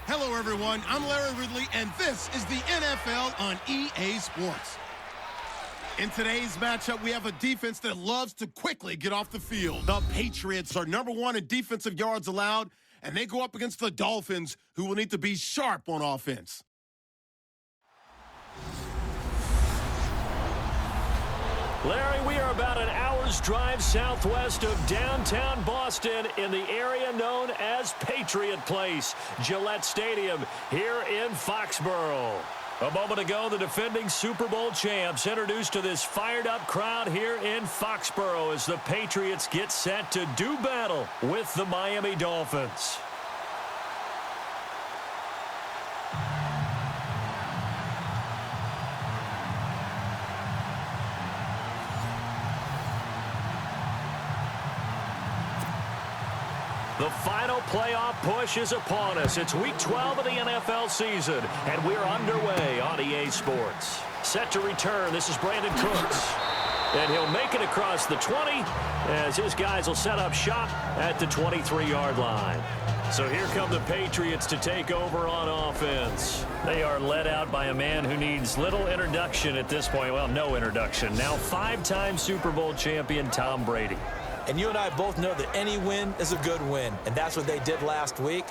Hello, everyone. I'm Larry Ridley, and this is the NFL on EA Sports. In today's matchup, we have a defense that loves to quickly get off the field. The Patriots are #1 in defensive yards allowed, and they go up against the Dolphins, who will need to be sharp on offense. Larry, we are about an hour's drive southwest of downtown Boston in the area known as Patriot Place, Gillette Stadium here in Foxborough. A moment ago, the defending Super Bowl champs introduced to this fired-up crowd here in Foxborough as the Patriots get set to do battle with the Miami Dolphins. The final playoff push is upon us. It's Week 12 of the NFL season, and we're underway on EA Sports. Set to return, this is Brandon Cooks. And he'll make it across the 20 as his guys will set up shop at the 23-yard line. So here come the Patriots to take over on offense. They are led out by a man who needs little introduction at this point. Well, no introduction. Now 5-time Super Bowl champion Tom Brady. And you and I both know that any win is a good win, and that's what they did last week.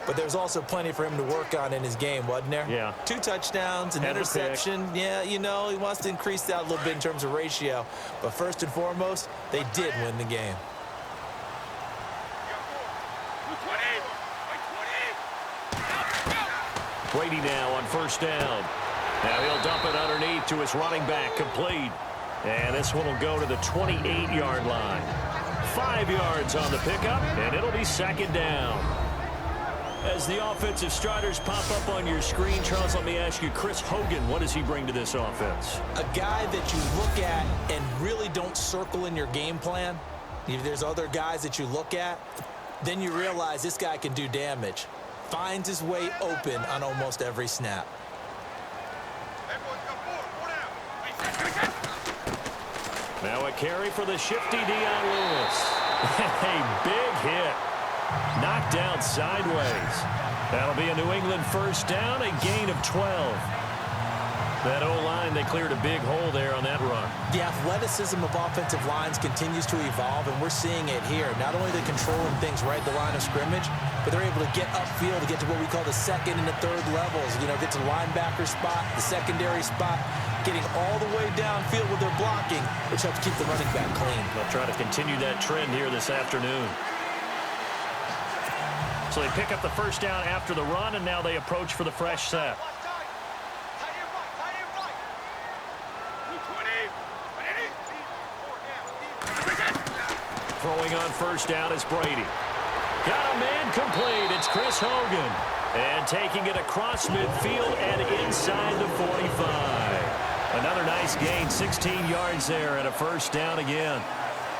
But there's also plenty for him to work on in his game, wasn't there? Yeah. 2 touchdowns, an interception. Yeah, you know, he wants to increase that a little bit in terms of ratio. But first and foremost, they did win the game. Brady now on first down. Now he'll dump it underneath to his running back, complete. And this one will go to the 28-yard line. 5 yards on the pickup, and it'll be second down. As the offensive starters pop up on your screen, Charles, let me ask you, Chris Hogan, what does he bring to this offense? A guy that you look at and really don't circle in your game plan. If there's other guys that you look at, then you realize this guy can do damage. Finds his way open on almost every snap. Now a carry for the shifty Dion Lewis. A big hit. Knocked down sideways. That'll be a New England first down, a gain of 12. That O-line, they cleared a big hole there on that run. The athleticism of offensive lines continues to evolve, and we're seeing it here. Not only are they controlling things right at the line of scrimmage, but they're able to get upfield to get to what we call the second and the third levels. You know, get to the linebacker spot, the secondary spot, getting all the way downfield with their blocking, which helps keep the running back clean. They'll try to continue that trend here this afternoon. So they pick up the first down after the run, and now they approach for the fresh set. Throwing on first down is Brady. Got a man complete. It's Chris Hogan. And taking it across midfield and inside the 45. Another nice gain, 16 yards there and a first down again.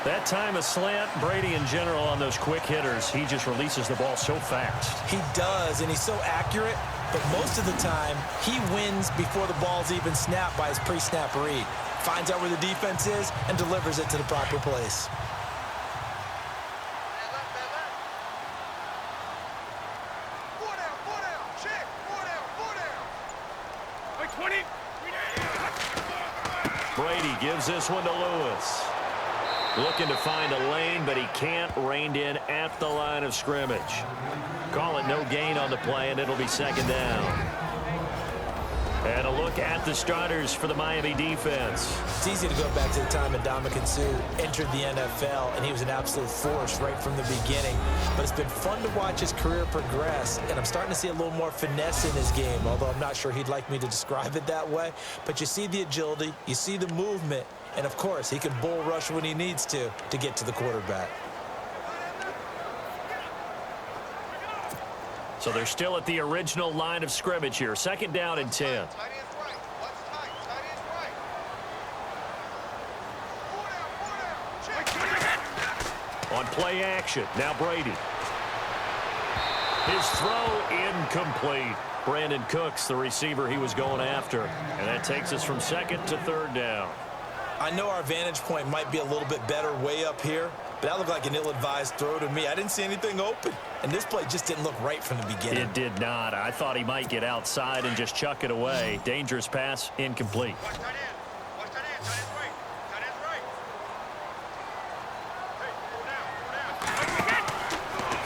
That time a slant. Brady in general on those quick hitters, he just releases the ball so fast. He does, and he's so accurate, but most of the time he wins before the ball's even snapped by his pre-snap read. Finds out where the defense is and delivers it to the proper place. Brady gives this one to Lewis. Looking to find a lane, but he can't. Reined in at the line of scrimmage. Call it no gain on the play, and it'll be second down. And a look at the starters for the Miami defense. It's easy to go back to the time Ndamukong Suh entered the NFL, and he was an absolute force right from the beginning. But it's been fun to watch his career progress, and I'm starting to see a little more finesse in his game, although I'm not sure he'd like me to describe it that way. But you see the agility, you see the movement, and, of course, he can bull rush when he needs to get to the quarterback. So they're still at the original line of scrimmage here. Second down and 10. On play action, now Brady. His throw incomplete. Brandon Cooks, the receiver he was going after. And that takes us from second to third down. I know our vantage point might be a little bit better way up here, but that looked like an ill-advised throw to me. I didn't see anything open, and this play just didn't look right from the beginning. It did not. I thought he might get outside and just chuck it away. Dangerous pass, incomplete.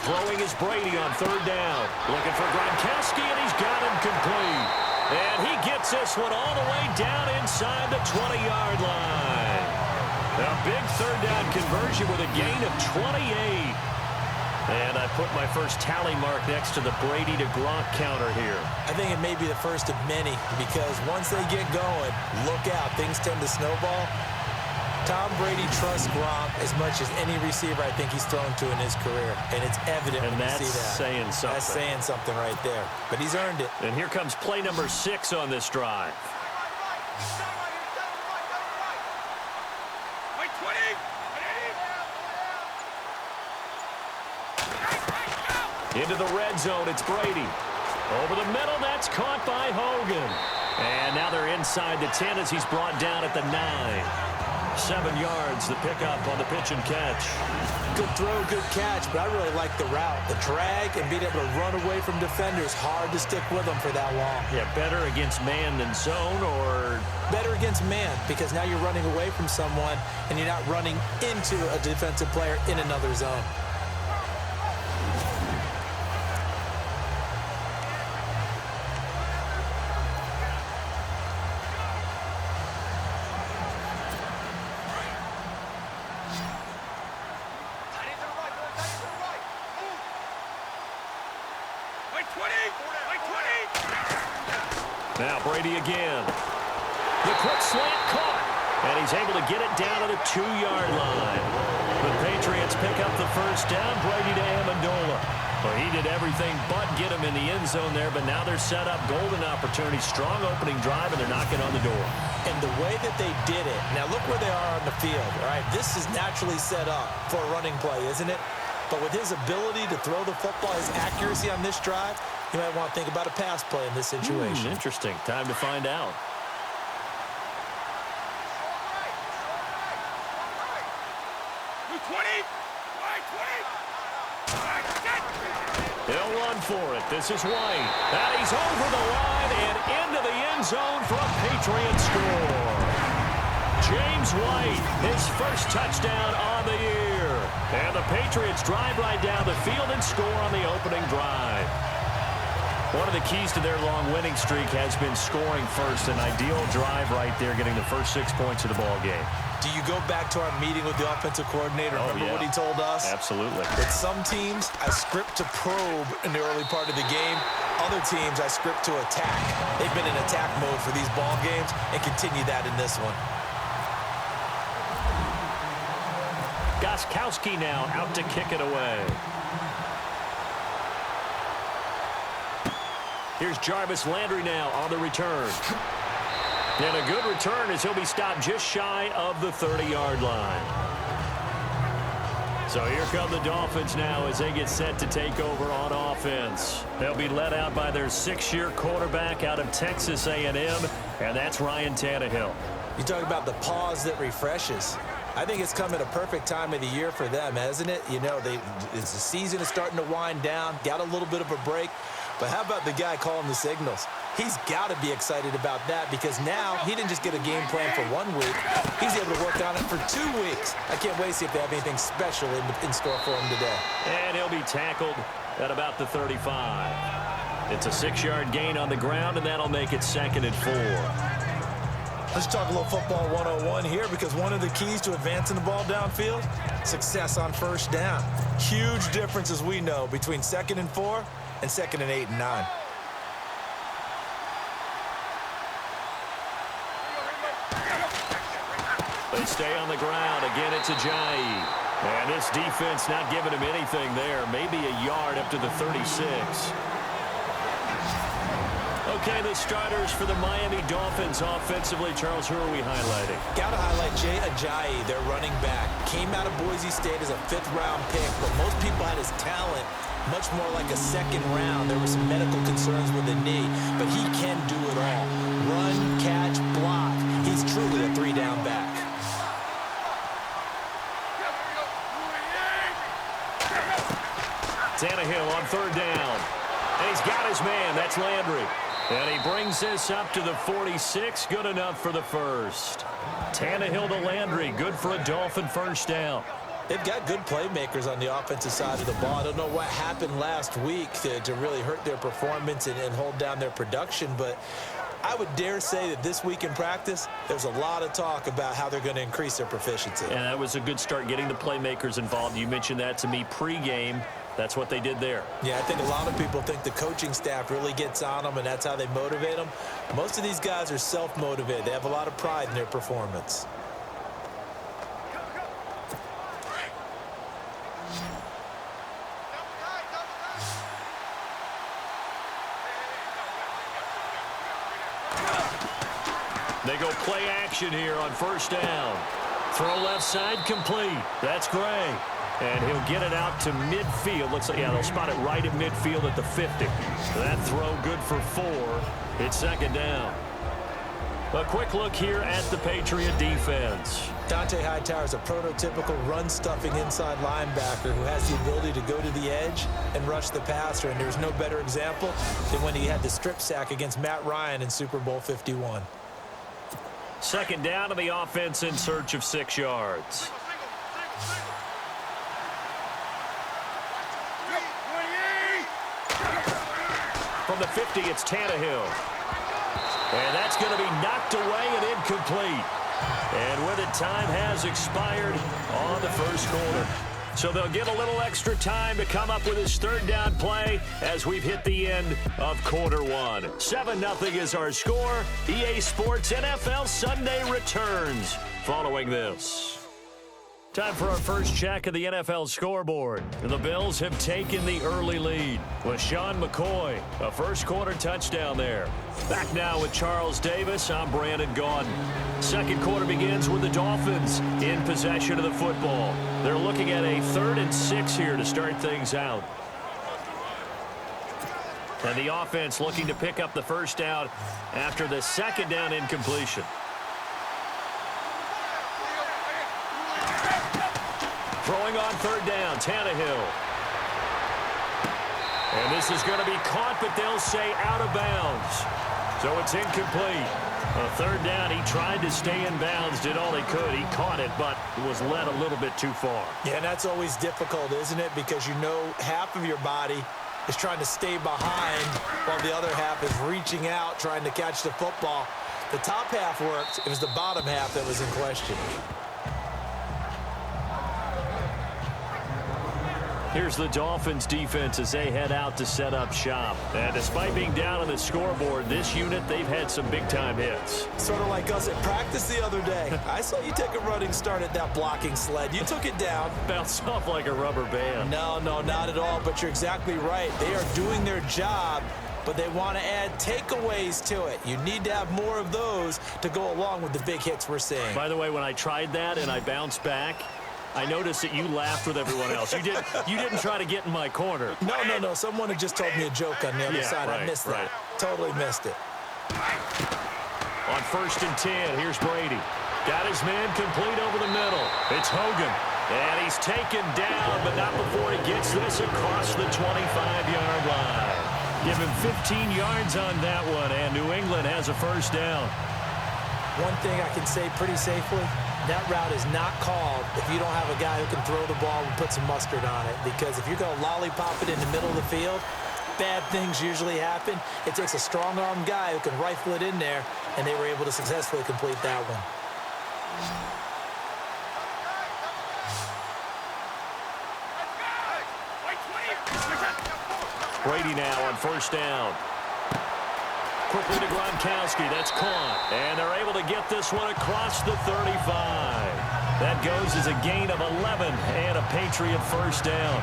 Throwing is Brady on third down. Looking for Gronkowski, and he's got him complete. And he gets this one all the way down inside the 20-yard line. A big third down conversion with a gain of 28. And I put my first tally mark next to the Brady to Gronk counter here. I think it may be the first of many, because once they get going, look out. Things tend to snowball. Tom Brady trusts Gronk as much as any receiver I think he's thrown to in his career. And it's evident when you see that. And that's saying something. That's saying something right there. But he's earned it. And here comes play number 6 on this drive. Into the red zone, it's Brady. Over the middle, that's caught by Hogan. And now they're inside the 10 as he's brought down at the 9. 7 yards, the pickup on the pitch and catch. Good throw, good catch, but I really like the route. The drag and being able to run away from defenders, hard to stick with them for that long. Yeah, better against man than zone, or? Better against man, because now you're running away from someone and you're not running into a defensive player in another zone. Now Brady again. The quick slant caught, and he's able to get it down to the 2-yard line. The Patriots pick up the first down. Brady to Amendola. Well, he did everything but get him in the end zone there, but now they're set up. Golden opportunity, strong opening drive, and they're knocking on the door. And the way that they did it, now look where they are on the field, all right? This is naturally set up for a running play, isn't it? But with his ability to throw the football, his accuracy on this drive, you might want to think about a pass play in this situation. Interesting. Time to find out. He'll run for it. This is White. And he's over the line and into the end zone for a Patriots score. James White, his first touchdown on the year. And the Patriots drive right down the field and score on the opening drive. One of the keys to their long winning streak has been scoring first. An ideal drive right there, getting the first 6 points of the ball game. Do you go back to our meeting with the offensive coordinator? Remember what he told us? Absolutely. With some teams, I script to probe in the early part of the game. Other teams, I script to attack. They've been in attack mode for these ball games and continue that in this one. Gostkowski now out to kick it away. Here's Jarvis Landry now on the return. And a good return as he'll be stopped just shy of the 30-yard line. So here come the Dolphins now as they get set to take over on offense. They'll be led out by their 6-year quarterback out of Texas A&M, and that's Ryan Tannehill. You talk about the pause that refreshes. I think it's come at a perfect time of the year for them, hasn't it? You know, the season is starting to wind down, got a little bit of a break. But how about the guy calling the signals? He's got to be excited about that, because now he didn't just get a game plan for 1 week. He's able to work on it for 2 weeks. I can't wait to see if they have anything special in store for him today. And he'll be tackled at about the 35. It's a 6-yard gain on the ground, and that'll make it 2nd and 4. Let's talk a little football 101 here, because one of the keys to advancing the ball downfield, success on first down. Huge difference, as we know, between 2nd and 4 and 2nd and 8 and 9. They stay on the ground. Again, it's Ajayi. And this defense not giving him anything there. Maybe a yard up to the 36. Okay, the starters for the Miami Dolphins offensively. Charles, who are we highlighting? Got to highlight Jay Ajayi, their running back. Came out of Boise State as a 5th-round pick, but most people had his talent much more like a 2nd round. There were some medical concerns with the knee, but he can do it all. Run, catch, block. He's truly a 3-down back. Tannehill on third down. And he's got his man. That's Landry. And he brings this up to the 46. Good enough for the first. Tannehill to Landry. Good for a Dolphin first down. They've got good playmakers on the offensive side of the ball. I don't know what happened last week to really hurt their performance and hold down their production, but I would dare say that this week in practice, there's a lot of talk about how they're going to increase their proficiency. And that was a good start, getting the playmakers involved. You mentioned that to me pregame. That's what they did there. Yeah, I think a lot of people think the coaching staff really gets on them, and that's how they motivate them. Most of these guys are self-motivated. They have a lot of pride in their performance. They go play action here on first down. Throw left side complete. That's Gray. And he'll get it out to midfield. Looks like, yeah, they'll spot it right at midfield at the 50. That throw good for 4. It's second down. A quick look here at the Patriot defense. Dante Hightower is a prototypical run-stuffing inside linebacker who has the ability to go to the edge and rush the passer. And there's no better example than when he had the strip sack against Matt Ryan in Super Bowl 51. Second down to the offense in search of 6 yards. From the 50, it's Tannehill. And that's going to be knocked away and incomplete. And with it, time has expired on the first quarter. So they'll get a little extra time to come up with his third down play as we've hit the end of quarter 1. 7-0 is our score. EA Sports NFL Sunday returns following this. Time for our first check of the NFL scoreboard. The Bills have taken the early lead with Sean McCoy, a first-quarter touchdown there. Back now with Charles Davis, I'm Brandon Gaudin. Second quarter begins with the Dolphins in possession of the football. They're looking at a 3rd and 6 here to start things out. And the offense looking to pick up the first down after the second down incompletion. Throwing on third down, Tannehill. And this is going to be caught, but they'll say out of bounds. So it's incomplete. A third down, he tried to stay in bounds, did all he could. He caught it, but was led a little bit too far. Yeah, and that's always difficult, isn't it? Because you know half of your body is trying to stay behind while the other half is reaching out, trying to catch the football. The top half worked. It was the bottom half that was in question. Here's the Dolphins defense as they head out to set up shop. And despite being down on the scoreboard, this unit, they've had some big-time hits. Sort of like us at practice the other day. I saw you take a running start at that blocking sled. You took it down. Bounced off like a rubber band. No, not at all, but you're exactly right. They are doing their job, but they want to add takeaways to it. You need to have more of those to go along with the big hits we're seeing. By the way, when I tried that and I bounced back, I noticed that you laughed with everyone else. You didn't try to get in my corner. No. Someone had just told me a joke on the other side. Right, I missed that. Totally missed it. On 1st and 10, here's Brady. Got his man complete over the middle. It's Hogan. And he's taken down, but not before he gets this across the 25-yard line. Give him 15 yards on that one, and New England has a first down. One thing I can say pretty safely, that route is not called if you don't have a guy who can throw the ball and put some mustard on it. Because if you're going to lollipop it in the middle of the field, bad things usually happen. It takes a strong-armed guy who can rifle it in there, and they were able to successfully complete that one. Brady now on first down. Quickly to Gronkowski. That's caught. And they're able to get this one across the 35. That goes as a gain of 11 and a Patriot first down.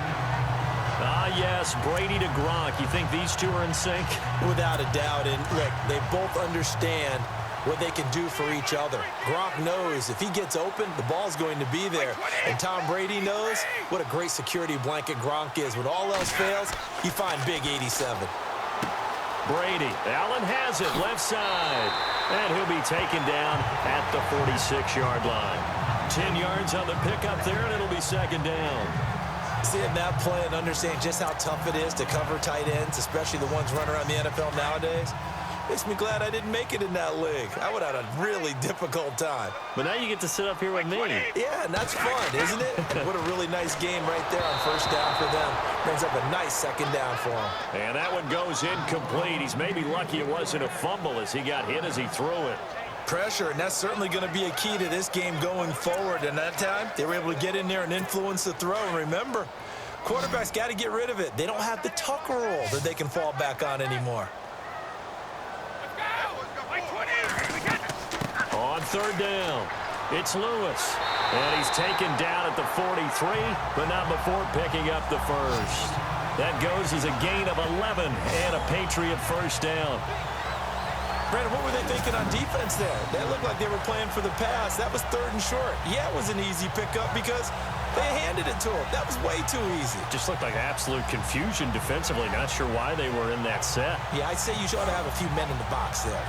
Ah, yes, Brady to Gronk. You think these two are in sync? Without a doubt. And, look, they both understand what they can do for each other. Gronk knows if he gets open, the ball's going to be there. And Tom Brady knows what a great security blanket Gronk is. When all else fails, you find big 87. Brady. Allen has it left side. And he'll be taken down at the 46-yard line. 10 yards on the pickup there, and it'll be second down. Seeing that play and understanding just how tough it is to cover tight ends, especially the ones running around the NFL nowadays, makes me glad I didn't make it in that league. I would have had a really difficult time. But now you get to sit up here with me. Yeah, and that's fun, isn't it? And what a really nice game right there on first down for them. Brings up a nice second down for him. And that one goes incomplete. He's maybe lucky it wasn't a fumble as he got hit as he threw it. Pressure, and that's certainly going to be a key to this game going forward. And that time, they were able to get in there and influence the throw. And remember, quarterbacks got to get rid of it. They don't have the Tucker roll that they can fall back on anymore. On third down, it's Lewis. And he's taken down at the 43, but not before picking up the first. That goes as a gain of 11 and a Patriot first down. Brandon, what were they thinking on defense there? They looked like they were playing for the pass. That was third and short. Yeah, it was an easy pickup because they handed it to him. That was way too easy. Just looked like absolute confusion defensively. Not sure why they were in that set. Yeah, I'd say you ought to have a few men in the box there.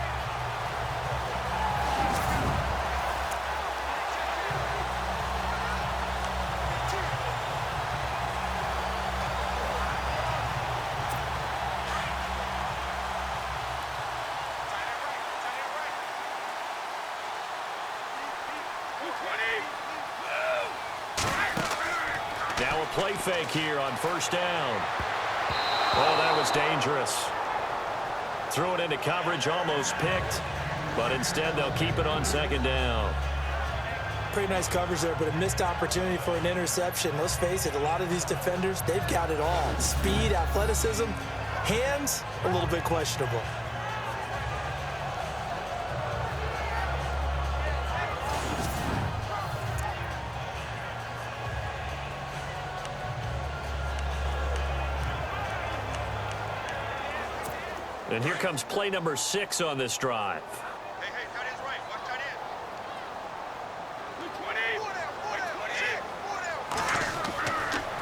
Now a play fake here on first down. Oh, that was dangerous. Threw it into coverage, almost picked, but instead they'll keep it on second down. Pretty nice coverage there, but a missed opportunity for an interception. Let's face it, a lot of these defenders, they've got it all. Speed, athleticism, hands, a little bit questionable. And here comes play number 6 on this drive. Hey, tight end's right. Watch tight end.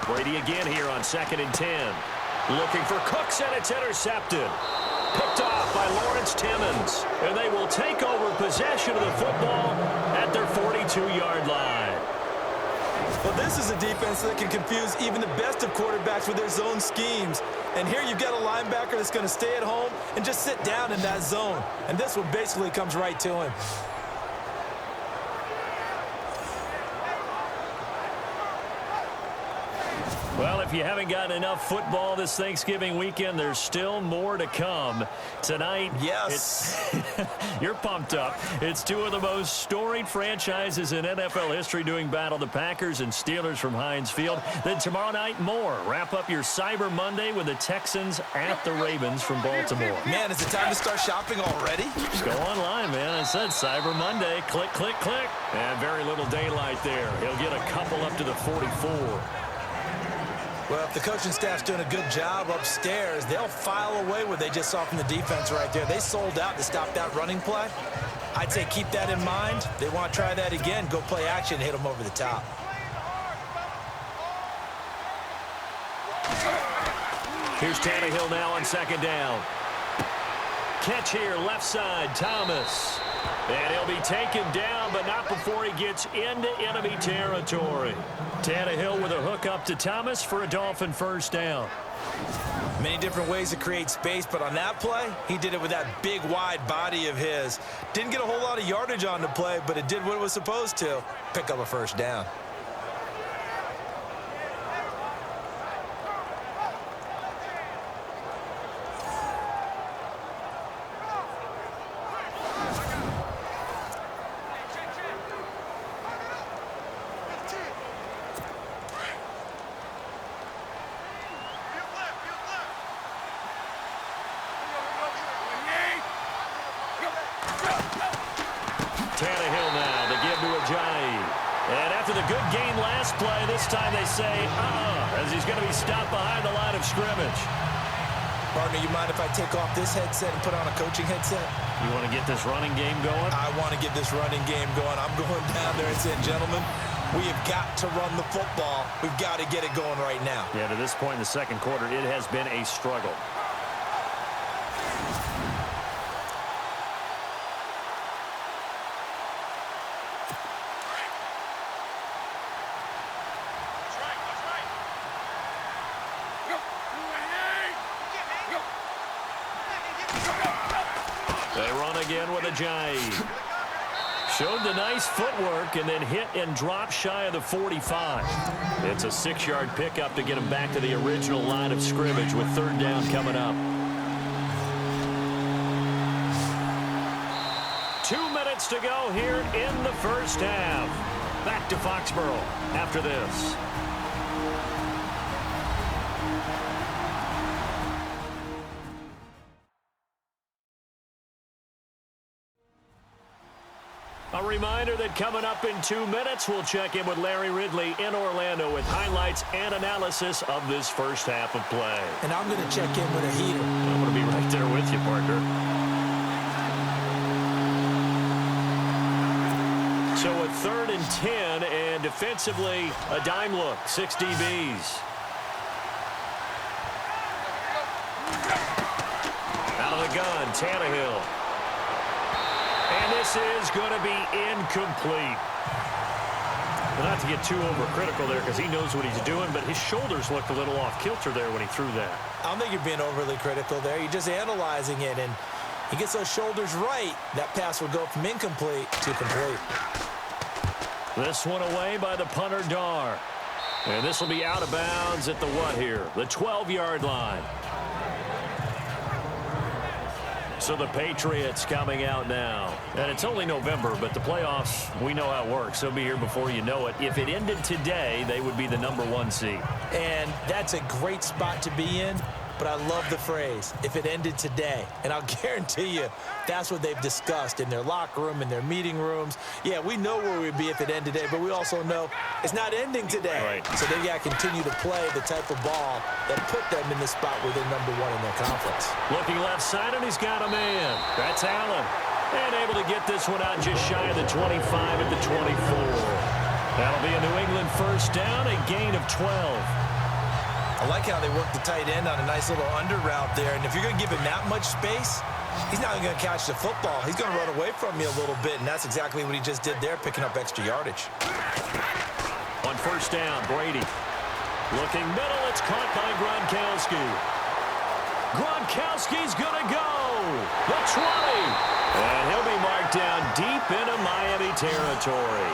Brady again here on 2nd and 10. Looking for Cooks, and it's intercepted. Picked off by Lawrence Timmons. And they will take over possession of the football at their 42-yard line. Well, this is a defense that can confuse even the best of quarterbacks with their zone schemes. And here you've got a linebacker that's going to stay at home and just sit down in that zone. And this one basically comes right to him. Well, if you haven't gotten enough football this Thanksgiving weekend, there's still more to come. Tonight, yes, you're pumped up. It's two of the most storied franchises in NFL history doing battle, the Packers and Steelers from Heinz Field. Then tomorrow night, more. Wrap up your Cyber Monday with the Texans at the Ravens from Baltimore. Man, is it time to start shopping already? Just go online, man. I said Cyber Monday. Click, click, click. And very little daylight there. He'll get a couple up to the 44. Well, if the coaching staff's doing a good job upstairs, they'll file away what they just saw from the defense right there. They sold out to stop that running play. I'd say keep that in mind. They want to try that again. Go play action, hit them over the top. Here's Tannehill now on 2nd down. Catch here, left side, Thomas. And he'll be taken down, but not before he gets into enemy territory. Tannehill with a hook up to Thomas for a Dolphin first down. Many different ways to create space, but on that play, he did it with that big, wide body of his. Didn't get a whole lot of yardage on the play, but it did what it was supposed to. Pick up a first down. Tannehill now to give to Ajayi. And after the good gain last play, this time they say, as he's going to be stopped behind the line of scrimmage. Partner, you mind if I take off this headset and put on a coaching headset? You want to get this running game going? I want to get this running game going. I'm going down there and saying, gentlemen, we have got to run the football. We've got to get it going right now. Yeah, to this point in the second quarter, it has been a struggle. They run again with a jive. Showed the nice footwork and then hit and drop shy of the 45. It's a 6-yard pickup to get him back to the original line of scrimmage with third down coming up. 2 minutes to go here in the first half. Back to Foxborough after this. A reminder that coming up in 2 minutes, we'll check in with Larry Ridley in Orlando with highlights and analysis of this first half of play. And I'm going to check in with a heater. I'm going to be right there with you, partner. So a 3rd and 10, and defensively, a dime look, 6 DBs. Out of the gun, Tannehill. And this is going to be incomplete. Well, not to get too overcritical there because he knows what he's doing, but his shoulders looked a little off kilter there when he threw that. I don't think you're being overly critical there. You're just analyzing it, and he gets those shoulders right. That pass will go from incomplete to complete. This one away by the punter, Dar. And this will be out of bounds at the what here? The 12-yard line. So the Patriots coming out now. And it's only November, but the playoffs, we know how it works. They'll be here before you know it. If it ended today, they would be the #1 seed. And that's a great spot to be in, but I love the phrase, if it ended today. And I'll guarantee you, that's what they've discussed in their locker room, in their meeting rooms. Yeah, we know where we'd be if it ended today, but we also know it's not ending today. Right. So they got to continue to play the type of ball that put them in the spot where they're #1 in their conference. Looking left side, and he's got a man. That's Allen. And able to get this one out just shy of the 25 at the 24. That'll be a New England first down, a gain of 12. I like how they work the tight end on a nice little under route there. And if you're going to give him that much space, he's not going to catch the football. He's going to run away from you a little bit, and that's exactly what he just did there, picking up extra yardage. On first down, Brady. Looking middle, it's caught by Gronkowski. Gronkowski's going to go. The 20. And he'll be marked down deep into Miami territory.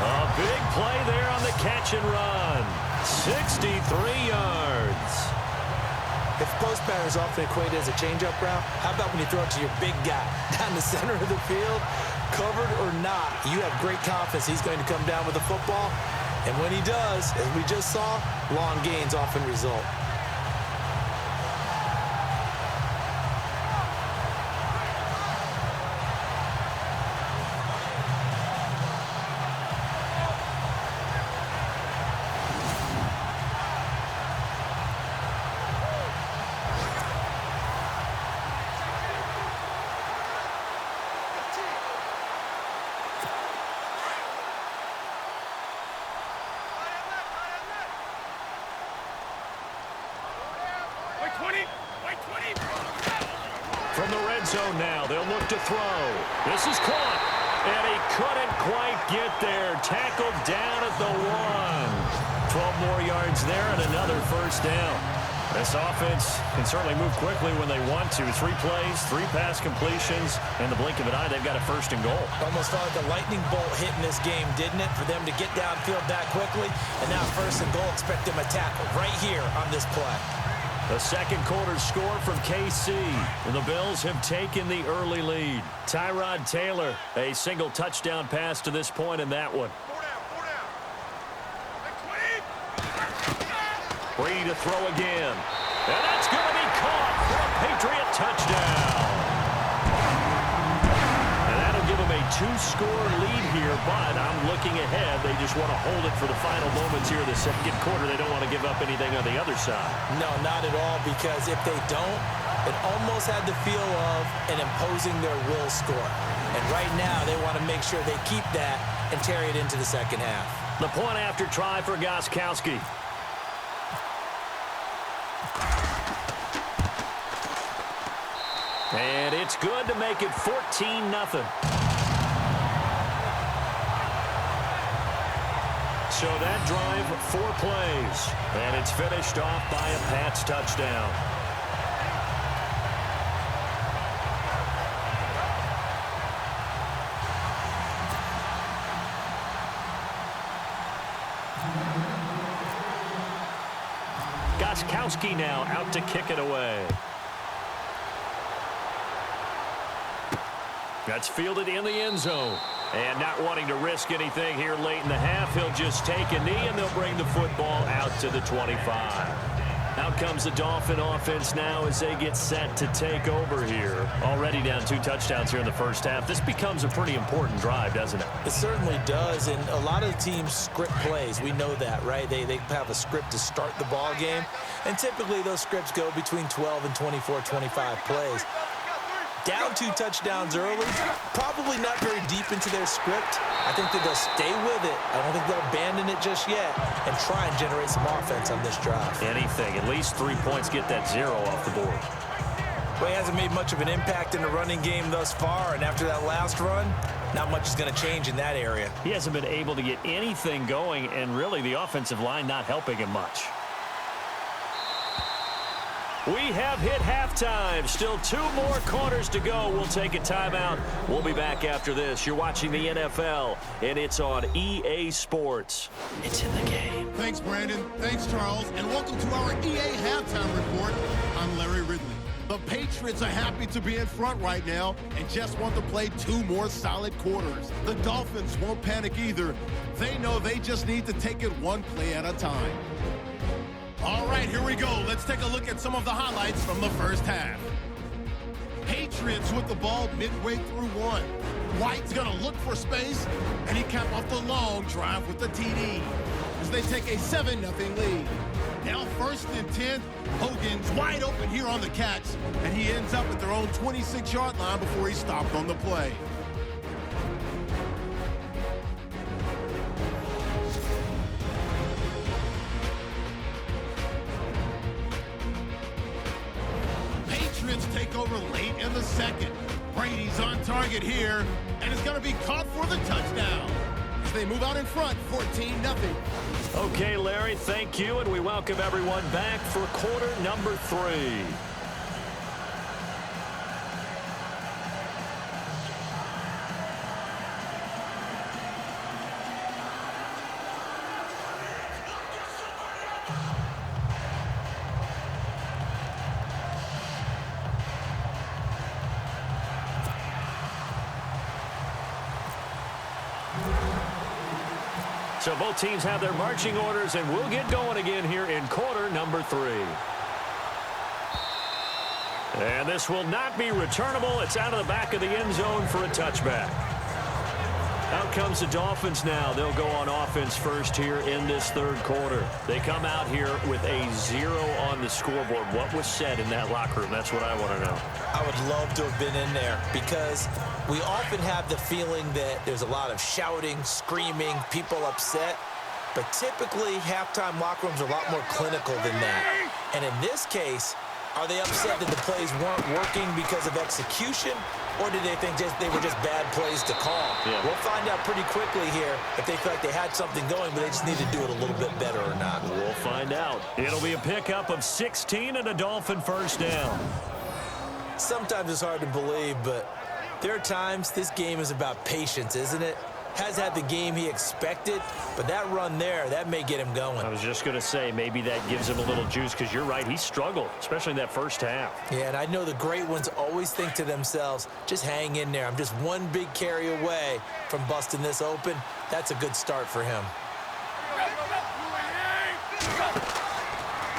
A big play there on the catch and run. 63 yards. If post pattern is often equated as a change-up route, how about when you throw it to your big guy down the center of the field? Covered or not, you have great confidence he's going to come down with the football. And when he does, as we just saw, long gains often result. From the red zone now, they'll look to throw. This is caught, and he couldn't quite get there. Tackled down at the 1. 12 more yards there and another first down. This offense can certainly move quickly when they want to. 3 plays, 3 pass completions, and the blink of an eye, they've got a first and goal. Almost felt like a lightning bolt hit in this game, didn't it? For them to get downfield that quickly, and now first and goal, expect them to tackle right here on this play. The second quarter score from KC. The Bills have taken the early lead. Tyrod Taylor, a single touchdown pass to this point in that one. 4 down. Brady to throw again. And that's going to be caught for a Patriot touchdown. And that'll give them a 2-score lead here, but I'm looking ahead. They just want to hold it for the final moments here of the second quarter. They don't want to give up anything on the other side. No, not at all, because if they don't, it almost had the feel of an imposing their will score. And right now, they want to make sure they keep that and carry it into the second half. The point after try for Gronkowski. And it's good to make it 14-0. So that drive, 4 plays. And it's finished off by a Pats touchdown. Gronkowski now out to kick it away. That's fielded in the end zone. And not wanting to risk anything here late in the half, he'll just take a knee, and they'll bring the football out to the 25. Out comes the Dolphin offense now as they get set to take over here. Already down 2 touchdowns here in the first half. This becomes a pretty important drive, doesn't it? It certainly does, and a lot of the teams script plays. We know that, right? They have a script to start the ball game, and typically those scripts go between 12 and 24, 25 plays. Down 2 touchdowns early, probably not very deep into their script. I think that they'll stay with it. I don't think they'll abandon it just yet and try and generate some offense on this drive. Anything. At least 3 points, get that 0 off the board. Well, he hasn't made much of an impact in the running game thus far, and after that last run, not much is going to change in that area. He hasn't been able to get anything going, and really the offensive line not helping him much. We have hit halftime. Still 2 more quarters to go. We'll take a timeout. We'll be back after this. You're watching the NFL, and it's on EA Sports. It's in the game. Thanks, Brandon. Thanks, Charles. And welcome to our EA Halftime Report. I'm Larry Ridley. The Patriots are happy to be in front right now and just want to play 2 more solid quarters. The Dolphins won't panic either. They know they just need to take it 1 play at a time. All right, here we go. Let's take a look at some of the highlights from the first half. Patriots with the ball midway through 1. White's going to look for space, and he capped off the long drive with the TD as they take a 7-0 lead. Now 1st and 10. Hogan's wide open here on the catch, and he ends up at their own 26-yard line before he stopped on the play. Take over late in the 2nd. Brady's on target here, and it's going to be caught for the touchdown as they move out in front, 14-0. Okay, Larry, thank you, and we welcome everyone back for quarter number 3. So both teams have their marching orders, and we'll get going again here in quarter number 3. And this will not be returnable. It's out of the back of the end zone for a touchback. Out comes the Dolphins now. They'll go on offense first here in this 3rd quarter. They come out here with a 0 on the scoreboard. What was said in that locker room? That's what I want to know. I would love to have been in there because we often have the feeling that there's a lot of shouting, screaming, people upset. But typically, halftime locker rooms are a lot more clinical than that. And in this case, are they upset that the plays weren't working because of execution? Or did they think they were just bad plays to call? Yeah. We'll find out pretty quickly here if they feel like they had something going, but they just need to do it a little bit better or not. We'll find out. It'll be a pickup of 16 and a Dolphin first down. Sometimes it's hard to believe, but there are times this game is about patience, isn't it? Has had the game he expected, but that run there, that may get him going. I was just going to say, maybe that gives him a little juice, because you're right, he struggled, especially in that first half. Yeah, and I know the great ones always think to themselves, just hang in there. I'm just one big carry away from busting this open. That's a good start for him.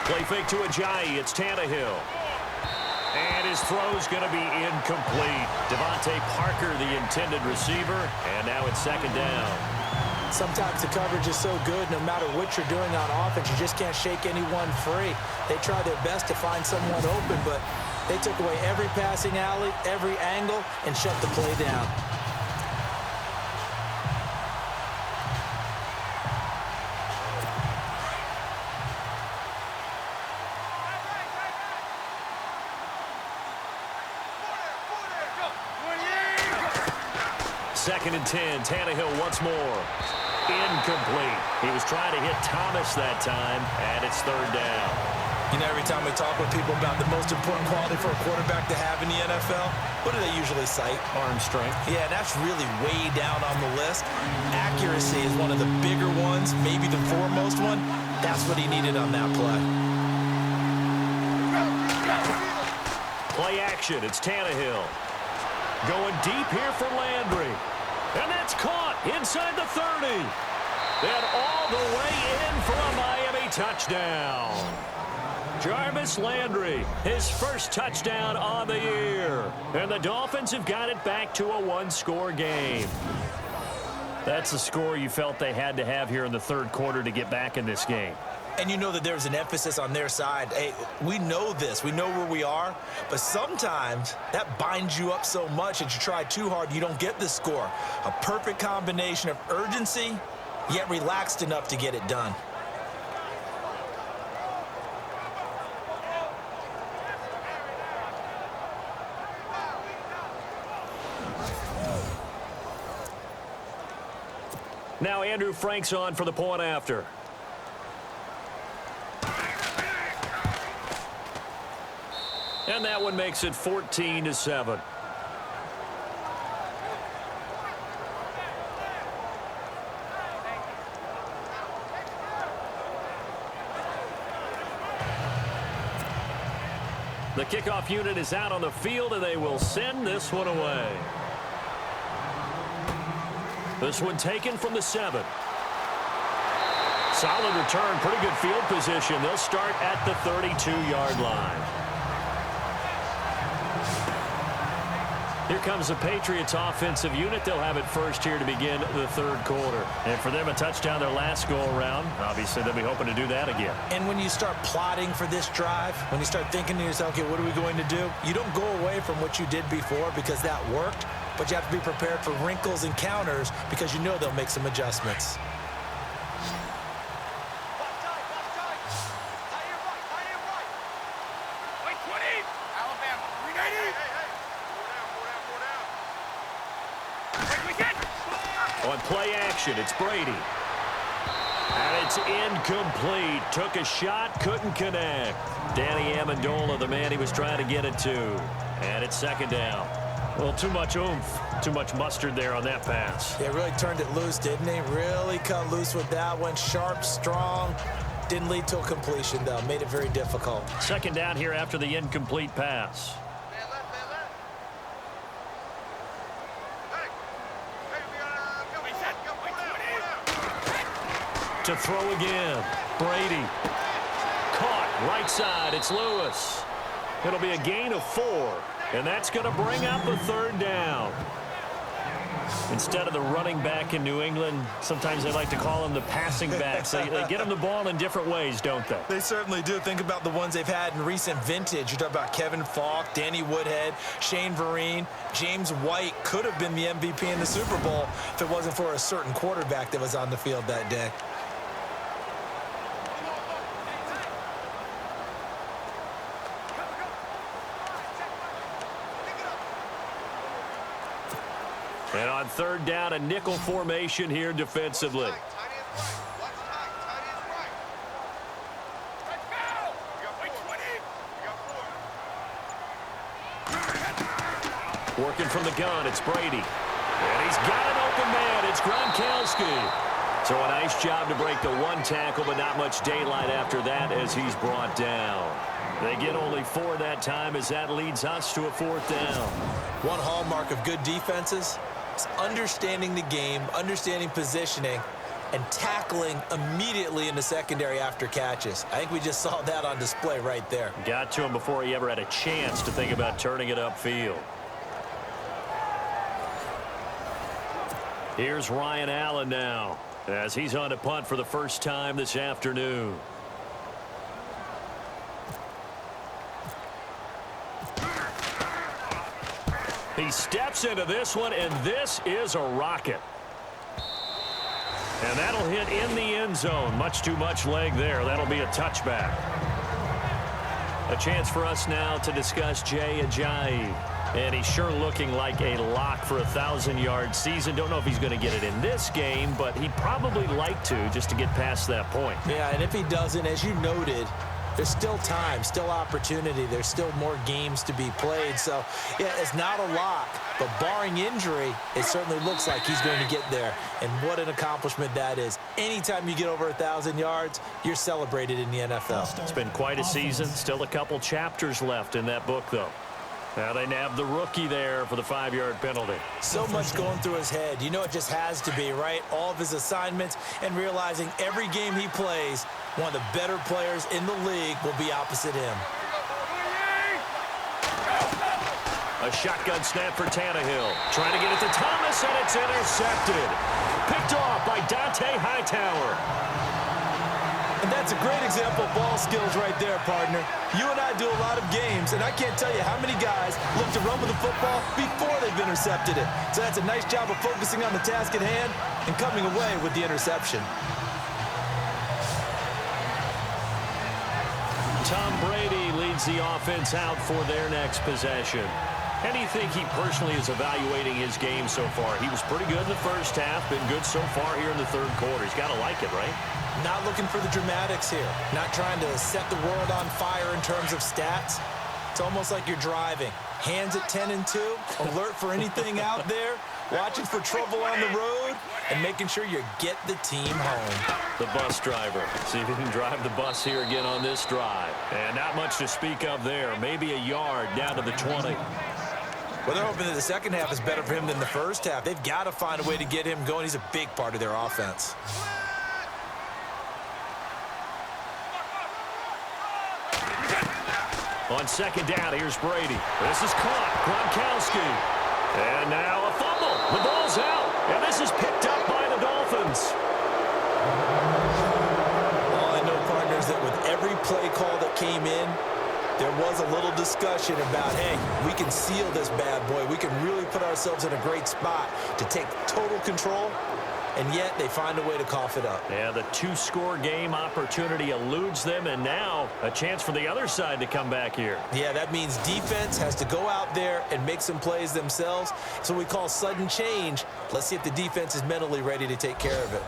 Play fake to Ajayi. It's Tannehill. And his throw's going to be incomplete. Devontae Parker, the intended receiver, and now it's 2nd down. Sometimes the coverage is so good, no matter what you're doing on offense, you just can't shake anyone free. They try their best to find someone open, but they took away every passing alley, every angle, and shut the play down. Second and 10. Tannehill once more. Incomplete. He was trying to hit Thomas that time, and it's 3rd down. You know, every time we talk with people about the most important quality for a quarterback to have in the NFL, what do they usually cite? Arm strength. Yeah, that's really way down on the list. Accuracy is one of the bigger ones, maybe the foremost one. That's what he needed on that play. Play action. It's Tannehill. Going deep here for Landry. And that's caught inside the 30. And all the way in for a Miami touchdown. Jarvis Landry, his first touchdown on the year. And the Dolphins have got it back to a one-score game. That's the score you felt they had to have here in the third quarter to get back in this game. And you know that there's an emphasis on their side. Hey, we know this. We know where we are. But sometimes that binds you up so much that you try too hard, you don't get the score. A perfect combination of urgency, yet relaxed enough to get it done. Now Andrew Frank's on for the point after. And that one makes it 14-7. The kickoff unit is out on the field, and they will send this one away. This one taken from the 7. Solid return, pretty good field position. They'll start at the 32-yard line. Here comes the Patriots offensive unit. They'll have it first here to begin the third quarter. And for them, a touchdown their last go-around. Obviously, they'll be hoping to do that again. And when you start plotting for this drive, when you start thinking to yourself, okay, what are we going to do? You don't go away from what you did before because that worked, but you have to be prepared for wrinkles and counters because you know they'll make some adjustments. On play action, it's Brady. And it's incomplete. Took a shot, couldn't connect. Danny Amendola, the man he was trying to get it to. And it's second down. Well, too much oomph, too much mustard there on that pass. Yeah, really turned it loose, didn't he? Really cut loose with that one. Sharp, strong. Didn't lead to a completion, though. Made it very difficult. Second down here after the incomplete pass. To throw again. Brady. Caught right side. It's Lewis. It'll be a gain of 4. And that's going to bring up a third down. Instead of the running back in New England, sometimes they like to call them the passing backs. They get them the ball in different ways, don't they? They certainly do. Think about the ones they've had in recent vintage. You talk about Kevin Falk, Danny Woodhead, Shane Vereen, James White could have been the MVP in the Super Bowl if it wasn't for a certain quarterback that was on the field that day. And on third down, a nickel formation here defensively. Working from the gun, it's Brady. And he's got an open man. It's Gronkowski. So a nice job to break the one tackle, but not much daylight after that as he's brought down. They get only 4 that time as that leads us to a fourth down. One hallmark of good defenses is understanding the game, understanding positioning, and tackling immediately in the secondary after catches. I think we just saw that on display right there. Got to him before he ever had a chance to think about turning it upfield. Here's Ryan Allen now as he's on to punt for the first time this afternoon. He steps into this one, and this is a rocket. And that'll hit in the end zone. Much too much leg there. That'll be a touchback. A chance for us now to discuss Jay Ajayi. And he's sure looking like a lock for a 1,000-yard season. Don't know if he's going to get it in this game, but he'd probably like to just to get past that point. Yeah, and if he doesn't, as you noted, there's still time, still opportunity. There's still more games to be played. So, yeah, it's not a lock, but barring injury, it certainly looks like he's going to get there. And what an accomplishment that is. Anytime you get over 1,000 yards, you're celebrated in the NFL. It's been quite a season. Still a couple chapters left in that book, though. Now they nab the rookie there for the 5-yard penalty. So much going through his head. You know it just has to be, right? All of his assignments and realizing every game he plays, one of the better players in the league will be opposite him. A shotgun snap for Tannehill. Trying to get it to Thomas, and it's intercepted. Picked off by Dante Hightower. And that's a great example of ball skills right there, partner. You and I do a lot of games, and I can't tell you how many guys look to run with the football before they've intercepted it. So that's a nice job of focusing on the task at hand and coming away with the interception. Tom Brady leads the offense out for their next possession. How do you think he personally is evaluating his game so far? He was pretty good in the first half, been good so far here in the third quarter. He's got to like it, right? Not looking for the dramatics here. Not trying to set the world on fire in terms of stats. It's almost like you're driving. Hands at 10 and 2, alert for anything out there, watching for trouble on the road, and making sure you get the team home. The bus driver. See if he can drive the bus here again on this drive. And not much to speak of there. Maybe a yard down to the 20. Well, they're hoping that the second half is better for him than the first half. They've got to find a way to get him going. He's a big part of their offense. On second down, here's Brady. This is caught. Gronkowski. And now a fumble. The ball's out. And this is picked up by the Dolphins. All I know, partners, that with every play call that came in, there was a little discussion about, hey, we can seal this bad boy. We can really put ourselves in a great spot to take total control, and yet they find a way to cough it up. Yeah, the 2-score game opportunity eludes them, and now a chance for the other side to come back here. Yeah, that means defense has to go out there and make some plays themselves. So we call sudden change. Let's see if the defense is mentally ready to take care of it.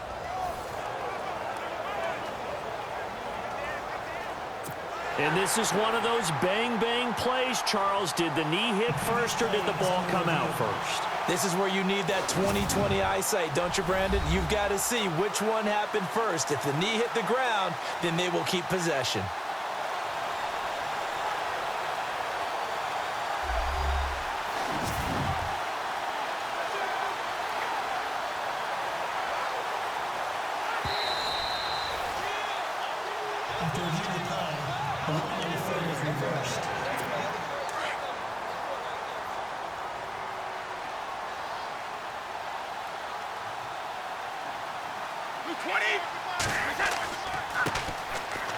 And this is one of those bang-bang plays, Charles. Did the knee hit first or did the ball come out first? This is where you need that 20/20 eyesight, don't you, Brandon? You've got to see which one happened first. If the knee hit the ground, then they will keep possession.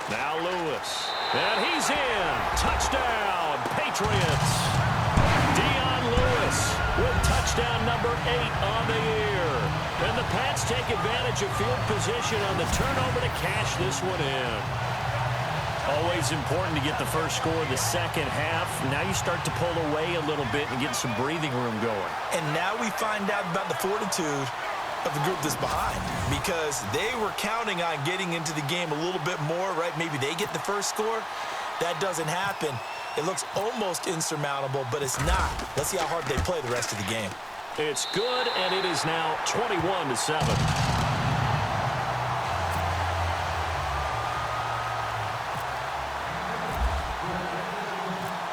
Now Lewis. And he's in. Touchdown, Patriots. Dion Lewis with touchdown number 8 on the year. And the Pats take advantage of field position on the turnover to cash this one in. Always important to get the first score of the second half. Now you start to pull away a little bit and get some breathing room going. And now we find out about the fortitude of the group that's behind, because they were counting on getting into the game a little bit more, right? Maybe they get the first score. That doesn't happen. It looks almost insurmountable, but it's not. Let's see how hard they play the rest of the game. It's good, and it is now 21-7.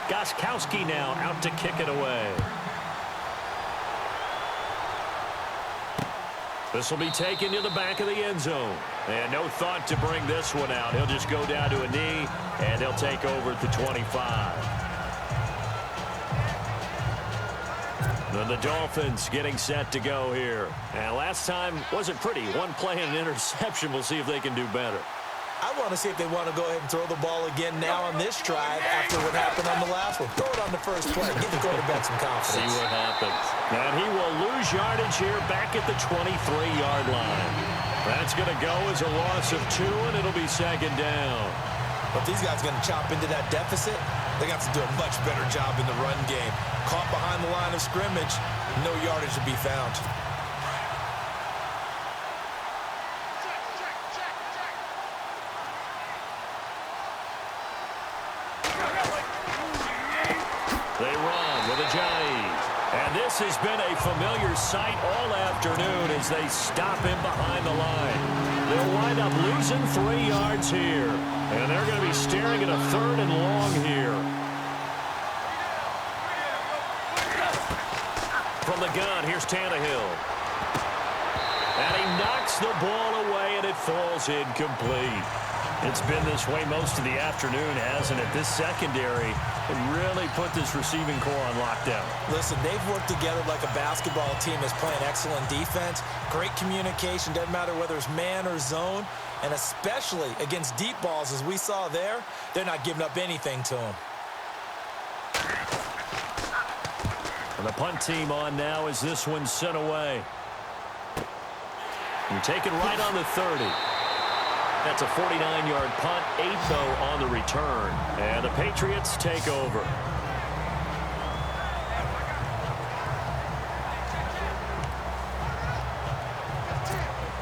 Gostkowski now out to kick it away. This will be taken to the back of the end zone. And no thought to bring this one out. He'll just go down to a knee, and he'll take over at the 25. Then the Dolphins getting set to go here. And last time wasn't pretty. One play and an interception. We'll see if they can do better. I want to see if they want to go ahead and throw the ball again now on this drive after what happened on the last one. Throw it on the first play. Give the quarterback some confidence. See what happens. And he will lose yardage here back at the 23-yard line. That's going to go as a loss of 2, and it'll be second down. But these guys are going to chop into that deficit. They got to do a much better job in the run game. Caught behind the line of scrimmage, no yardage to be found. They run with Ajayi. And this has been a familiar sight all afternoon as they stop him behind the line. They'll wind up losing 3 yards here. And they're going to be staring at a 3rd and long here. From the gun, here's Tannehill. And he knocks the ball away, and it falls incomplete. It's been this way most of the afternoon, hasn't it? This secondary really put this receiving core on lockdown. Listen, they've worked together like a basketball team that's playing excellent defense. Great communication, doesn't matter whether it's man or zone. And especially against deep balls, as we saw there, they're not giving up anything to them. And the punt team on now as this one's sent away. You're taken right on the 30. That's a 49-yard punt, 8 though on the return. And the Patriots take over.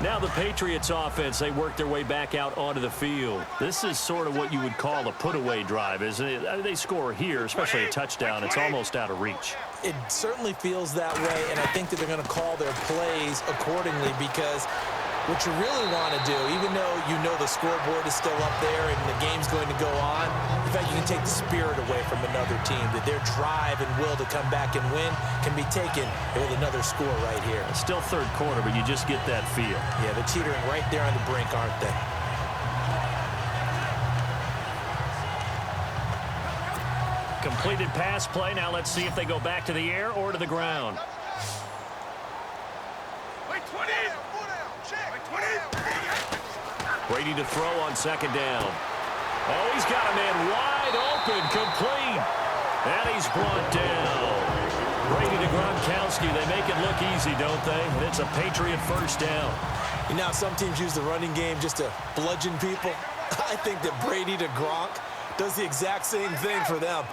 Now the Patriots offense, they work their way back out onto the field. This is sort of what you would call a put-away drive, isn't it? I mean, they score here, especially a touchdown. It's almost out of reach. It certainly feels that way, and I think that they're going to call their plays accordingly because what you really want to do, even though you know the scoreboard is still up there and the game's going to go on, in fact, you can take the spirit away from another team, that their drive and will to come back and win can be taken with another score right here. It's still third quarter, but you just get that feel. Yeah, they're teetering right there on the brink, aren't they? Completed pass play. Now let's see if they go back to the air or to the ground. Brady to throw on second down. Oh, he's got a man wide open, complete. And he's brought down. Brady to Gronkowski. They make it look easy, don't they? And it's a Patriot first down. You know, some teams use the running game just to bludgeon people. I think that Brady to Gronk does the exact same thing for them.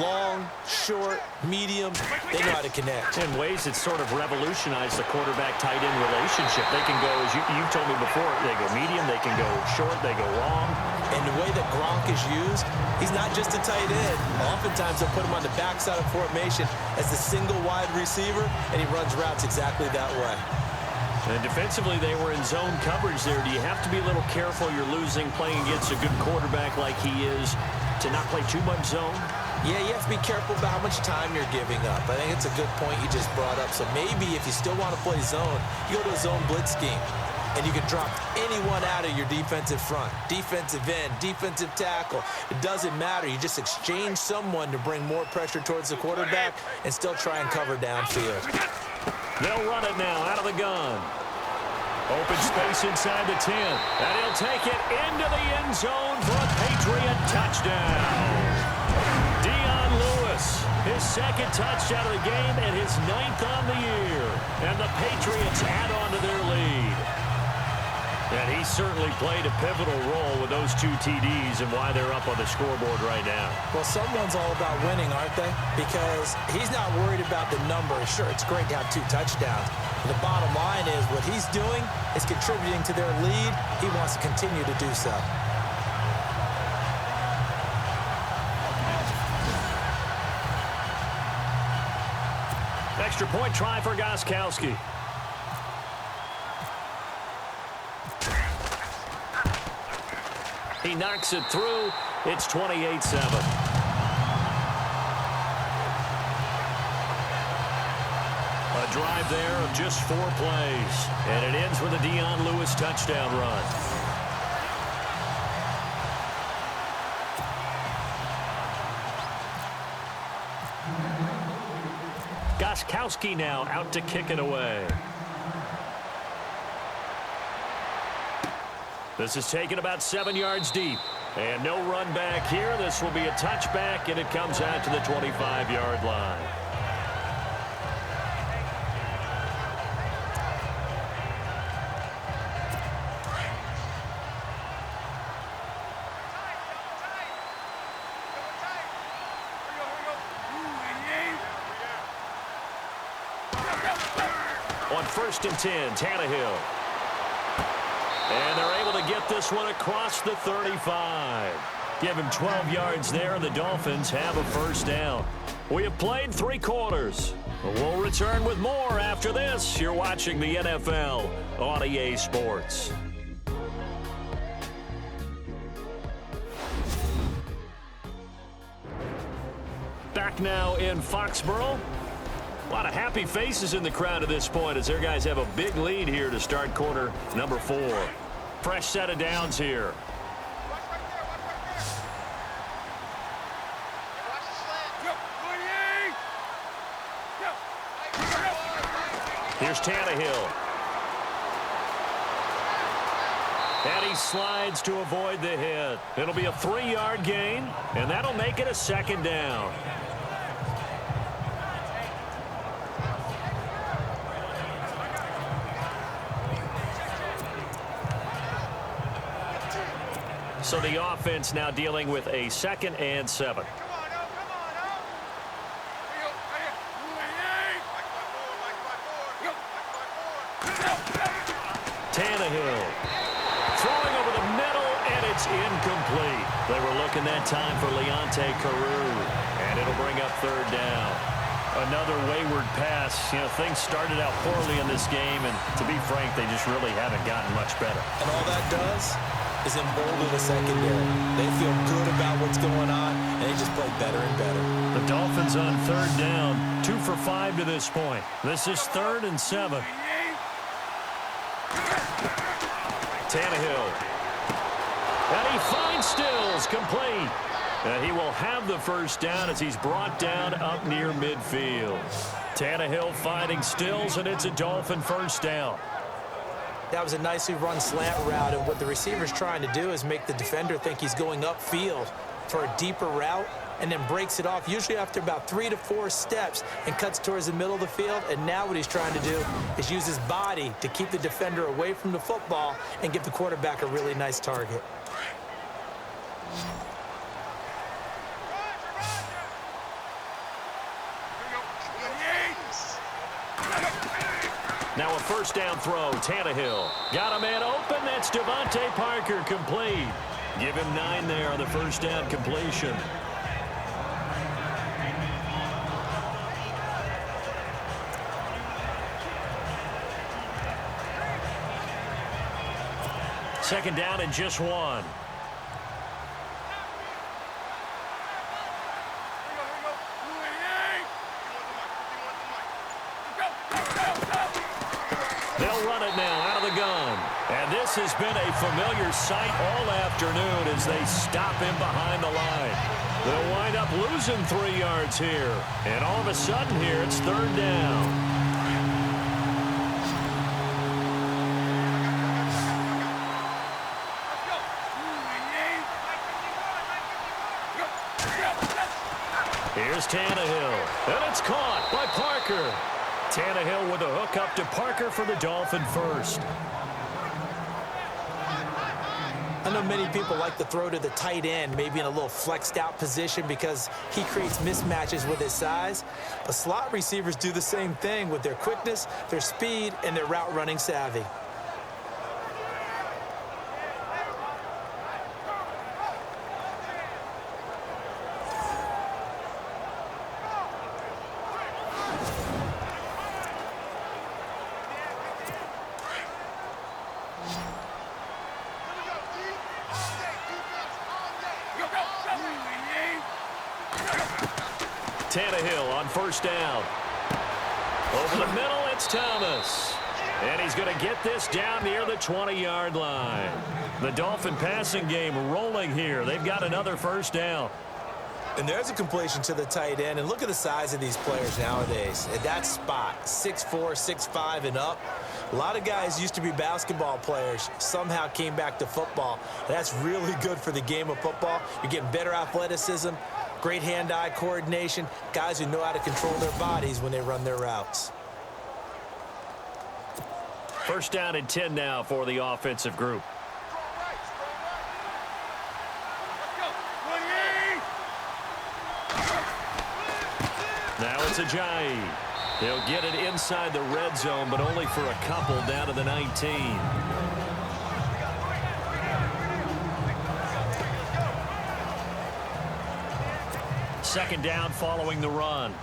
Long, short, medium, they know how to connect. In ways it's sort of revolutionized the quarterback-tight end relationship. They can go, as you've told me before, they go medium, they can go short, they go long. And the way that Gronk is used, he's not just a tight end. Oftentimes they'll put him on the backside of formation as the single wide receiver, and he runs routes exactly that way. And defensively, they were in zone coverage there. Do you have to be a little careful you're losing playing against a good quarterback like he is to not play too much zone? Yeah, you have to be careful about how much time you're giving up. I think it's a good point you just brought up. So maybe if you still want to play zone, you go to a zone blitz scheme. And you can drop anyone out of your defensive front. Defensive end, defensive tackle. It doesn't matter. You just exchange someone to bring more pressure towards the quarterback and still try and cover downfield. They'll run it now out of the gun. Open space inside the 10. And he'll take it into the end zone for a Patriot touchdown. His second touchdown of the game and his 9th on the year. And the Patriots add on to their lead. And he certainly played a pivotal role with those 2 TDs and why they're up on the scoreboard right now. Well, someone's all about winning, aren't they? Because he's not worried about the number. Sure, it's great to have 2 touchdowns. And the bottom line is what he's doing is contributing to their lead. He wants to continue to do so. Extra point try for Gronkowski. He knocks it through. It's 28-7. A drive there of just 4 plays. And it ends with a Dion Lewis touchdown run. Gronkowski now out to kick it away. This is taken about 7 yards deep. And no run back here. This will be a touchback, and it comes out to the 25-yard line. On 1st and 10, Tannehill. And they're able to get this one across the 35. Give him 12 yards there, and the Dolphins have a first down. We have played 3 quarters. We'll return with more after this. You're watching the NFL on EA Sports. Back now in Foxborough. A lot of happy faces in the crowd at this point as their guys have a big lead here to start quarter number 4. Fresh set of downs here. Here's Tannehill. And he slides to avoid the hit. It'll be a 3-yard gain, and that'll make it a 2nd down. So the offense now dealing with a 2nd and 7. Tannehill throwing over the middle, and it's incomplete. They were looking that time for Leonte Carew, and it'll bring up 3rd down. Another wayward pass. You know, things started out poorly in this game, and to be frank, they just really haven't gotten much better. And all that does is embolden the secondary. They feel good about what's going on, and they just play better and better. The Dolphins on 3rd down, 2 for 5 to this point. This is 3rd and 7. Tannehill. And he finds Stills, complete. And he will have the 1st down as he's brought down up near midfield. Tannehill finding Stills, and it's a Dolphin 1st down. That was a nicely run slant route, and what the receiver's trying to do is make the defender think he's going upfield for a deeper route, and then breaks it off, usually after about 3 to 4 steps, and cuts towards the middle of the field. And now what he's trying to do is use his body to keep the defender away from the football and give the quarterback a really nice target. Now a 1st down throw. Tannehill got a man open. That's Devontae Parker, complete. Give him 9 there on the 1st down completion. Second down and just 1. They'll run it now out of the gun. And this has been a familiar sight all afternoon as they stop him behind the line. They'll wind up losing 3 yards here. And all of a sudden here, it's 3rd down. Here's Tannehill, and it's caught by Parker. Tannehill with a hook up to Parker for the Dolphin 1st. I know many people like to throw to the tight end, maybe in a little flexed out position because he creates mismatches with his size. But slot receivers do the same thing with their quickness, their speed, and their route running savvy. Tannehill on 1st down. Over the middle, it's Thomas. And he's going to get this down near the 20-yard line. The Dolphin passing game rolling here. They've got another 1st down. And there's a completion to the tight end. And look at the size of these players nowadays. At that spot, 6'4", 6'5", and up. A lot of guys used to be basketball players, somehow came back to football. That's really good for the game of football. You're getting better athleticism, great hand-eye coordination, guys who know how to control their bodies when they run their routes. 1st down and 10 now for the offensive group. Now it's Ajayi. He'll get it inside the red zone, but only for a couple down to the 19. Second down following the run.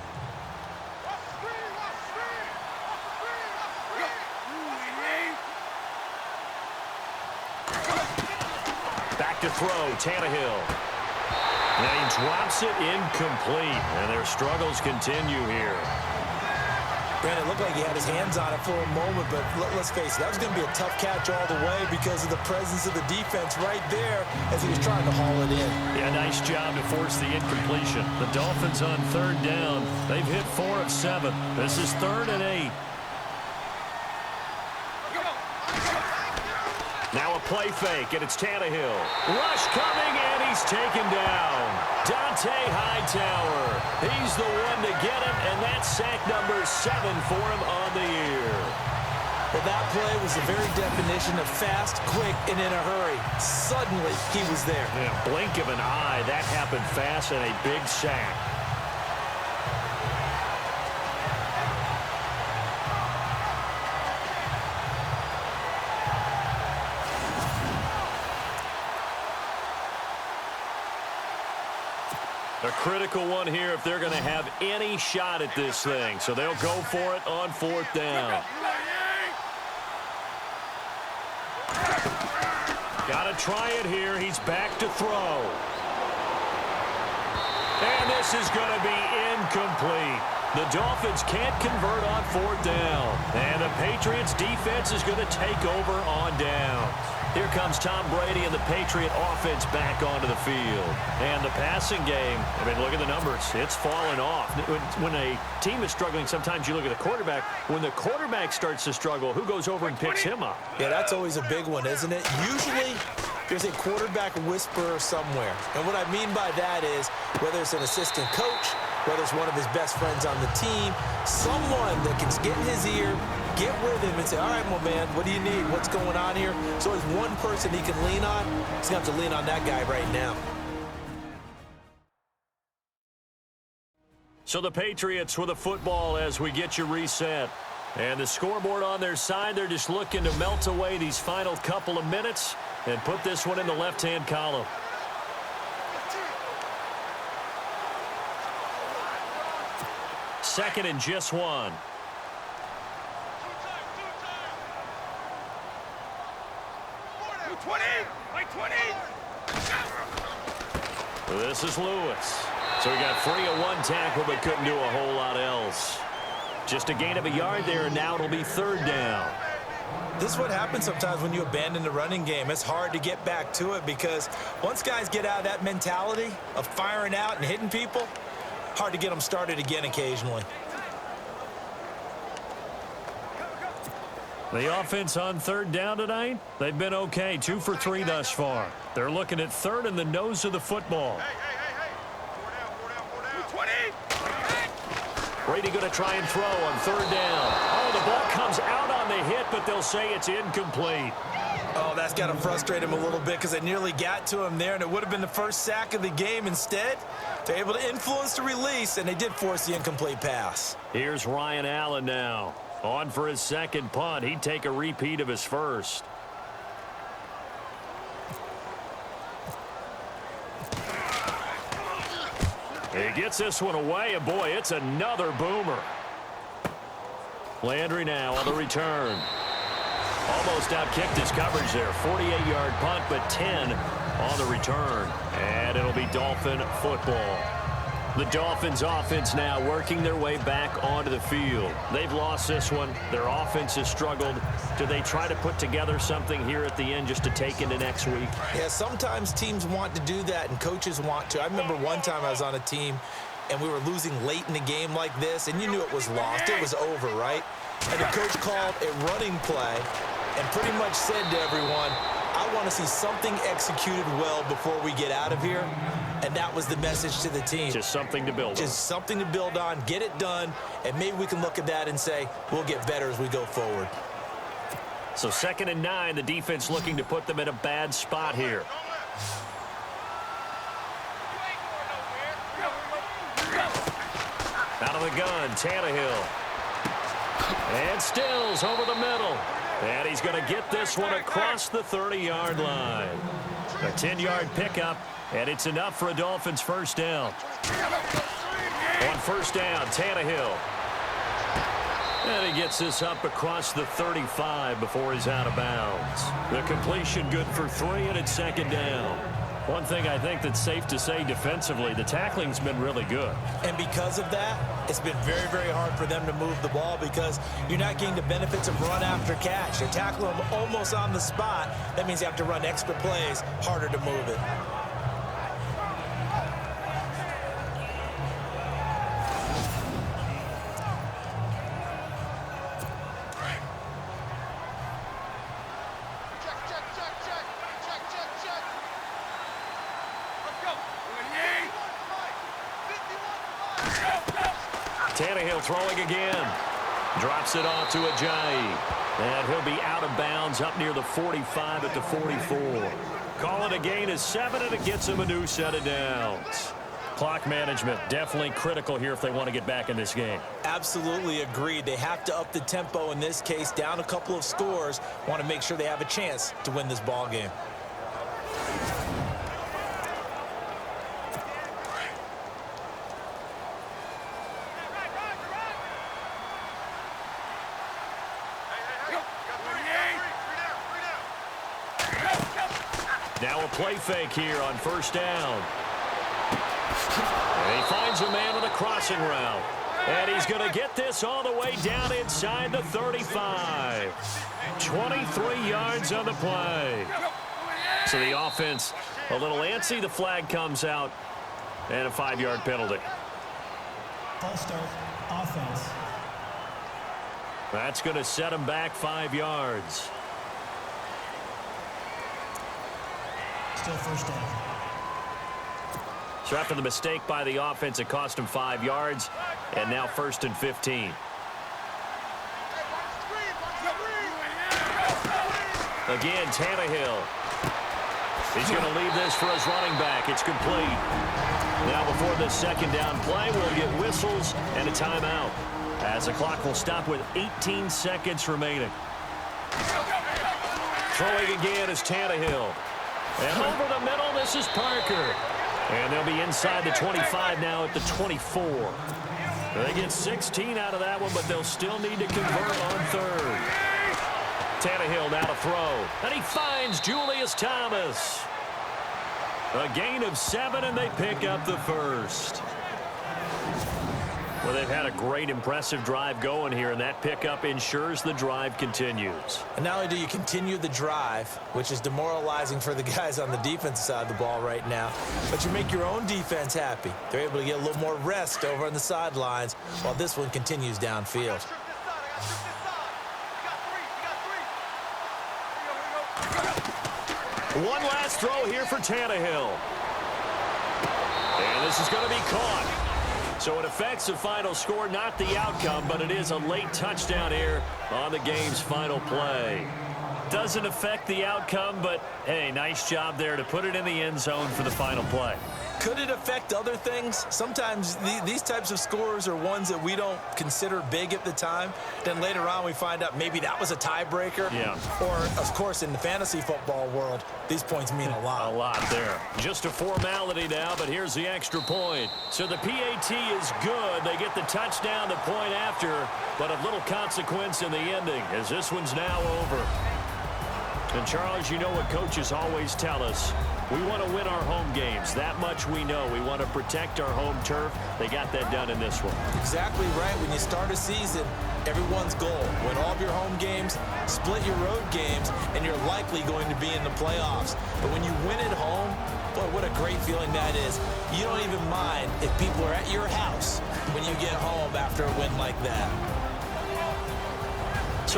Back to throw, Tannehill. And he drops it incomplete, and their struggles continue here. Brandon, it looked like he had his hands on it for a moment, but let's face it, that was going to be a tough catch all the way because of the presence of the defense right there as he was trying to haul it in. Yeah, nice job to force the incompletion. The Dolphins on third down. They've hit 4 of 7. This is 3rd and 8. Now a play fake, and it's Tannehill. Rush coming, and he's taken down. Dante Hightower. He's the one to get him, and that's sack number 7 for him on the year. Well, that play was the very definition of fast, quick, and in a hurry. Suddenly, he was there. Yeah, blink of an eye. That happened fast, and a big sack. A critical one here if they're going to have any shot at this thing. So they'll go for it on 4th down. Got to try it here. He's back to throw. And this is going to be incomplete. The Dolphins can't convert on 4th down. And the Patriots defense is going to take over on down. Here comes Tom Brady and the Patriot offense back onto the field. And the passing game, I mean, look at the numbers. It's fallen off. When a team is struggling, sometimes you look at the quarterback. When the quarterback starts to struggle, who goes over and picks him up? Yeah, that's always a big one, isn't it? Usually, there's a quarterback whisperer somewhere. And what I mean by that is, whether it's an assistant coach, whether it's one of his best friends on the team, someone that can get in his ear, get with him and say, all right, my man, what do you need? What's going on here? So there's one person he can lean on. He's going to have to lean on that guy right now. So the Patriots with the football as we get you reset. And the scoreboard on their side, they're just looking to melt away these final couple of minutes and put this one in the left-hand column. Second and just 1. This is Lewis. So he got free of 1 tackle but couldn't do a whole lot else. Just a gain of a yard there, and now it'll be 3rd down. This is what happens sometimes when you abandon the running game. It's hard to get back to it because once guys get out of that mentality of firing out and hitting people, hard to get them started again occasionally. The offense on 3rd down tonight, they've been okay. 2 for 3 thus far. They're looking at 3rd and the nose of the football. Hey. 20. Brady going to try and throw on 3rd down. Oh, the ball comes out on the hit, but they'll say it's incomplete. Oh, that's got to frustrate him a little bit because they nearly got to him there, and it would have been the first sack of the game. Instead, they're able to influence the release, and they did force the incomplete pass. Here's Ryan Allen now. On for his 2nd punt. He'd take a repeat of his first. He gets this one away, and boy, it's another boomer. Landry now on the return. Almost outkicked his coverage there. 48-yard punt, but 10 on the return. And it'll be Dolphin football. The Dolphins offense now working their way back onto the field. They've lost this one. Their offense has struggled. Do they try to put together something here at the end just to take into next week? Yeah, sometimes teams want to do that and coaches want to. I remember one time I was on a team and we were losing late in the game like this, and you knew it was lost. It was over, right? And the coach called a running play and pretty much said to everyone, I want to see something executed well before we get out of here. And that was the message to the team. Just something to build on. Just something to build on, get it done, and maybe we can look at that and say, we'll get better as we go forward. So 2nd and 9, the defense looking to put them in a bad spot here. Out of the gun, Tannehill. And Stills over the middle. And he's going to get this one across the 30-yard line. A 10-yard pickup, and it's enough for a Dolphins 1st down. On 1st down, Tannehill. And he gets this up across the 35 before he's out of bounds. The completion good for 3, and it's 2nd down. One thing I think that's safe to say defensively, the tackling's been really good. And because of that, it's been very, very hard for them to move the ball because you're not getting the benefits of run after catch. They're tackling them almost on the spot. That means you have to run extra plays, harder to move it. Tannehill throwing again. Drops it off to Ajayi. And he'll be out of bounds up near the 45 at the 44. Call it a gain of 7, and it gets him a new set of downs. Clock management definitely critical here if they want to get back in this game. Absolutely agreed. They have to up the tempo in this case, down a couple of scores. Want to make sure they have a chance to win this ball game. Now a play fake here on first down. And he finds a man on the crossing route. And he's going to get this all the way down inside the 35. 23 yards on the play. So the offense a little antsy. The flag comes out. And a 5-yard penalty. False start, offense. That's going to set him back 5 yards. Still first down. So after the mistake by the offense, it cost him 5 yards. And now 1st and 15. Again, Tannehill. He's going to leave this for his running back. It's complete. Now before this second down play, we'll get whistles and a timeout, as the clock will stop with 18 seconds remaining. Throwing again is Tannehill. And over the middle, this is Parker. And they'll be inside the 25 now at the 24. They get 16 out of that one, but they'll still need to convert on third. Tannehill now to throw. And he finds Julius Thomas. A gain of 7, and they pick up the first. Well, they've had a great, impressive drive going here, and that pickup ensures the drive continues. And not only do you continue the drive, which is demoralizing for the guys on the defensive side of the ball right now, but you make your own defense happy. They're able to get a little more rest over on the sidelines while this one continues downfield. One last throw here for Tannehill. And this is going to be caught. So it affects the final score, not the outcome, but it is a late touchdown here on the game's final play. Doesn't affect the outcome, but, hey, nice job there to put it in the end zone for the final play. Could it affect other things? Sometimes these types of scores are ones that we don't consider big at the time. Then later on we find out maybe that was a tiebreaker. Yeah. Or, of course, in the fantasy football world, these points mean a lot. A lot there. Just a formality now, but here's the extra point. So the PAT is good. They get the touchdown, the point after, but of little consequence in the ending as this one's now over. And, Charles, you know what coaches always tell us. We want to win our home games. That much we know. We want to protect our home turf. They got that done in this one. Exactly right. When you start a season, everyone's goal, win all of your home games, split your road games, and you're likely going to be in the playoffs. But when you win at home, boy, what a great feeling that is. You don't even mind if people are at your house when you get home after a win like that.